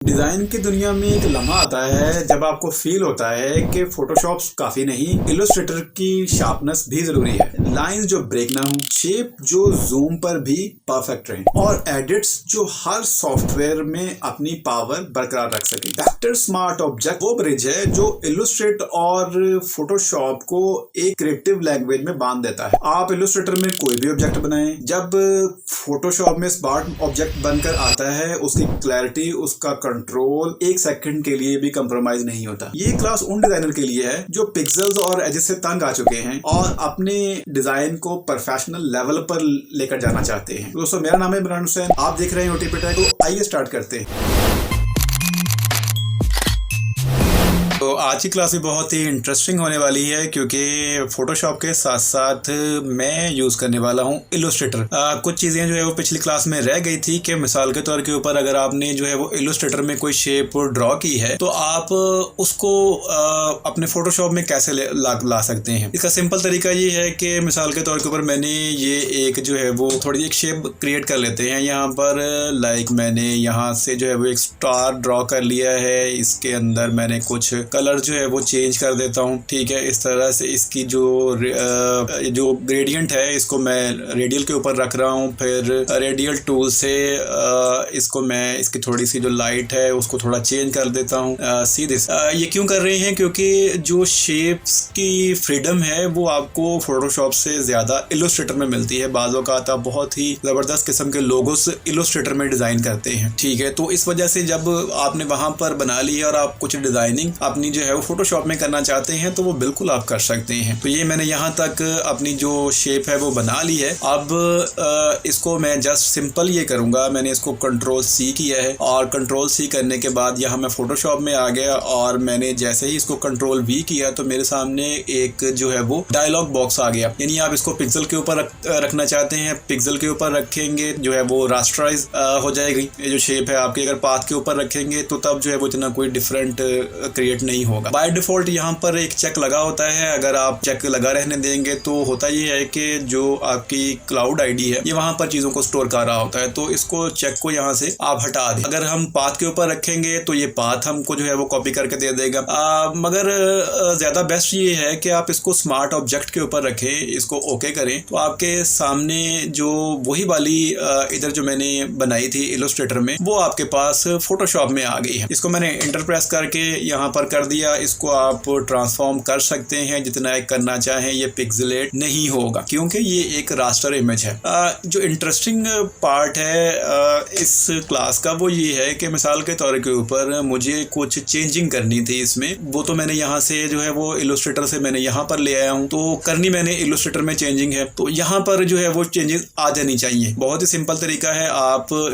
Design की दुनिया में एक लम्हा आता है जब आपको फील होता है कि फोटोशॉप काफी नहीं, इलस्ट्रेटर की शार्पनेस भी जरूरी है। लाइंस जो ब्रेक ना हो, शेप जो जूम पर भी परफेक्ट रहे और एडिट्स जो हर सॉफ्टवेयर में अपनी पावर बरकरार रख सके। वेक्टर स्मार्ट ऑब्जेक्ट वो ब्रिज है जो इलस्ट्रेट और फोटोशॉप को एक क्रिएटिव लैंग्वेज में बांध देता है। आप इलस्ट्रेटर में कोई भी ऑब्जेक्ट बनाएं, जब फोटोशॉप में स्मार्ट ऑब्जेक्ट बनकर आता है उसकी क्लैरिटी, उसका कंट्रोल एक सेकंड के लिए भी कंप्रोमाइज नहीं होता। ये क्लास उन डिजाइनर के लिए है जो पिक्सेल्स और एजेस से तंग आ चुके हैं और अपने डिजाइन को प्रोफेशनल लेवल पर लेकर जाना चाहते हैं। दोस्तों, मेरा नाम है इमरान हुसैन, आप देख रहे हैं OTP टेक। तो आइए स्टार्ट करते हैं। तो आज की क्लास भी बहुत ही इंटरेस्टिंग होने वाली है क्योंकि फोटोशॉप के साथ साथ मैं यूज करने वाला हूँ इलस्ट्रेटर। कुछ चीजें जो है वो पिछली क्लास में रह गई थी कि मिसाल के तौर के ऊपर अगर आपने जो है वो इलस्ट्रेटर में कोई शेप ड्रॉ की है तो आप उसको अपने फोटोशॉप में कैसे ला सकते हैं। इसका सिंपल तरीका ये है कि मिसाल के तौर के ऊपर मैंने ये एक जो है वो थोड़ी एक शेप क्रिएट कर लेते हैं यहाँ पर। लाइक मैंने यहाँ से जो है वो एक स्टार ड्रॉ कर लिया है, इसके अंदर मैंने कुछ कलर जो है वो चेंज कर देता हूँ। ठीक है, इस तरह से इसकी जो ग्रेडियंट है इसको मैं रेडियल के ऊपर रख रहा हूँ। फिर रेडियल टूल से इसको मैं इसकी थोड़ी सी जो लाइट है उसको थोड़ा चेंज कर देता हूँ। सीधे ये क्यों कर रहे हैं? क्योंकि जो शेप्स की फ्रीडम है वो आपको फोटोशॉप से ज्यादा इलस्ट्रेटर में मिलती है। बाज़ औक़ात आप बहुत ही जबरदस्त किस्म के लोगोस इलस्ट्रेटर में डिजाइन करते हैं। ठीक है, तो इस वजह से जब आपने वहां पर बना ली है और आप कुछ डिजाइनिंग अपनी जो है वो फोटोशॉप में करना चाहते हैं तो वो बिल्कुल आप कर सकते हैं। तो ये मैंने यहाँ तक अपनी जो शेप है वो बना ली है। अब इसको मैं जस्ट सिंपल ये करूंगा, मैंने इसको Ctrl+C किया है और Ctrl+C करने के बाद यहाँ मैं फोटोशॉप में आ गया और मैंने जैसे ही इसको Ctrl+V किया तो मेरे सामने एक जो है वो डायलॉग बॉक्स आ गया। यानी आप इसको पिक्सल के ऊपर रखना चाहते हैं, पिक्सल के ऊपर रखेंगे जो है वो रास्टराइज हो जाएगी ये जो शेप है आपकी। अगर पाथ के ऊपर रखेंगे तो तब जो है वो इतना कोई डिफरेंट क्रिएट नहीं होगा। बाय डिफॉल्ट यहाँ पर एक चेक लगा होता है, अगर आप चेक लगा रहने देंगे तो होता ये है कि जो आपकी क्लाउड आईडी है ये वहां पर चीजों को स्टोर कर रहा होता है। तो इसको चेक को यहाँ से आप हटा दें। अगर हम पाथ के ऊपर रखेंगे तो ये पाथ हमको जो है वो कॉपी करके दे देगा। मगर ज्यादा बेस्ट ये है कि आप इसको स्मार्ट ऑब्जेक्ट के ऊपर रखें, इसको ओके करें तो आपके सामने जो वही वाली इधर जो मैंने बनाई थी इलस्ट्रेटर में वो आपके पास फोटोशॉप में आ गई है। इसको मैंने एंटर प्रेस करके यहाँ पर कर दिया। इसको आप ट्रांसफॉर्म कर सकते हैं जितना एक करना चाहें, ये पिक्सेलेट नहीं होगा क्योंकि ये एक रास्टर इमेज है। जो इंटरेस्टिंग पार्ट है इस क्लास का वो ये है कि मिसाल के तौर के ऊपर मुझे कुछ चेंजिंग करनी थी इसमें, वो तो मैंने यहाँ से जो है वो इलस्ट्रेटर से मैंने यहाँ पर ले आया हूँ। तो करनी मैंने इलस्ट्रेटर में चेंजिंग है तो यहाँ पर जो है वो चेंजेस आ जानी चाहिए। बहुत ही सिंपल तरीका है।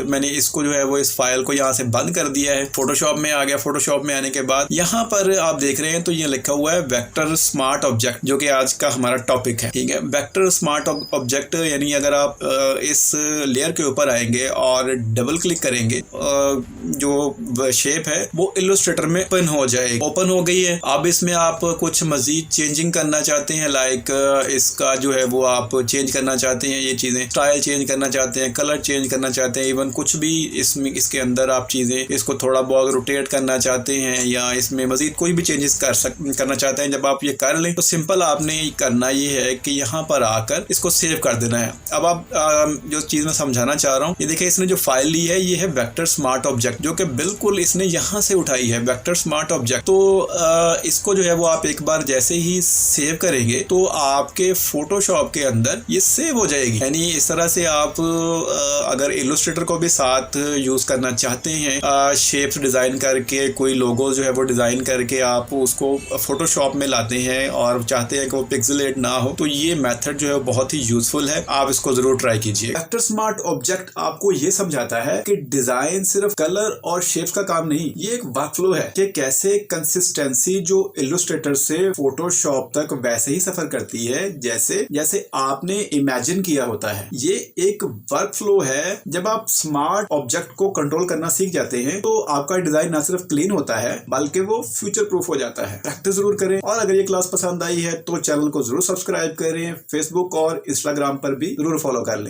मैंने इसको जो है वो इस फाइल को यहाँ से बंद कर दिया है, फोटोशॉप में आ गया। फोटोशॉप में आने के बाद यहाँ पर आप देख रहे हैं तो ये लिखा हुआ है वेक्टर स्मार्ट ऑब्जेक्ट, जो कि आज का हमारा टॉपिक है। ठीक है, वेक्टर स्मार्ट ऑब्जेक्ट यानी अगर आप इस लेयर के ऊपर आएंगे और डबल क्लिक करेंगे जो शेप है वो इलस्ट्रेटर में ओपन हो जाएगी। ओपन हो गई है। अब इसमें आप कुछ मजीद चेंजिंग करना चाहते हैं, लाइक इसका जो है वो आप चेंज करना चाहते हैं, ये चीजें स्टाइल चेंज करना चाहते हैं, कलर चेंज करना चाहते हैं, इवन कुछ भी इसके अंदर आप चीजें इसको थोड़ा बहुत रोटेट करना चाहते हैं या इसमें मजीद कोई भी चेंजेस करना चाहते हैं। जब आप ये कर लें तो सिंपल आपने करना ये है कि यहाँ पर आकर इसको सेव कर देना है। अब आप जो चीज मैं समझाना चाह रहा हूँ, ये देखिए इसने जो फाइल ली है ये है वेक्टर स्मार्ट ऑब्जेक्ट, जो कि बिल्कुल इसने यहाँ से उठाई है वेक्टर स्मार्ट ऑब्जेक्ट। तो इसको जो है वो आप एक बार जैसे ही सेव करेंगे तो आपके फोटोशॉप के अंदर ये सेव हो जाएगी। यानी इस तरह से आप अगर इलस्ट्रेटर को भी साथ यूज करना चाहते हैं, शेप्स डिजाइन करके कोई लोगो जो है वो डिजाइन करके आप उसको फोटोशॉप में लाते हैं और चाहते हैं कि वो पिक्सेलेट ना हो, तो ये मेथड जो है बहुत ही यूजफुल है। आप इसको जरूर ट्राई कीजिए। वेक्टर स्मार्ट ऑब्जेक्ट आपको ये समझाता है कि डिजाइन सिर्फ कलर और शेप्स का काम नहीं, ये एक वर्कफ्लो है कि कैसे कंसिस्टेंसी जो इलस्ट्रेटर से फोटोशॉप तक वैसे ही सफर करती है जैसे जैसे आपने इमेजिन किया होता है। ये एक वर्कफ्लो है। जब आप स्मार्ट ऑब्जेक्ट को कंट्रोल करना सीख जाते हैं तो आपका डिजाइन ना सिर्फ क्लीन होता है बल्कि वो फ्यूचर प्रूफ हो जाता है। प्रैक्टिस जरूर करें और अगर ये क्लास पसंद आई है तो चैनल को जरूर सब्सक्राइब करें। फेसबुक और इंस्टाग्राम पर भी जरूर फॉलो कर लें।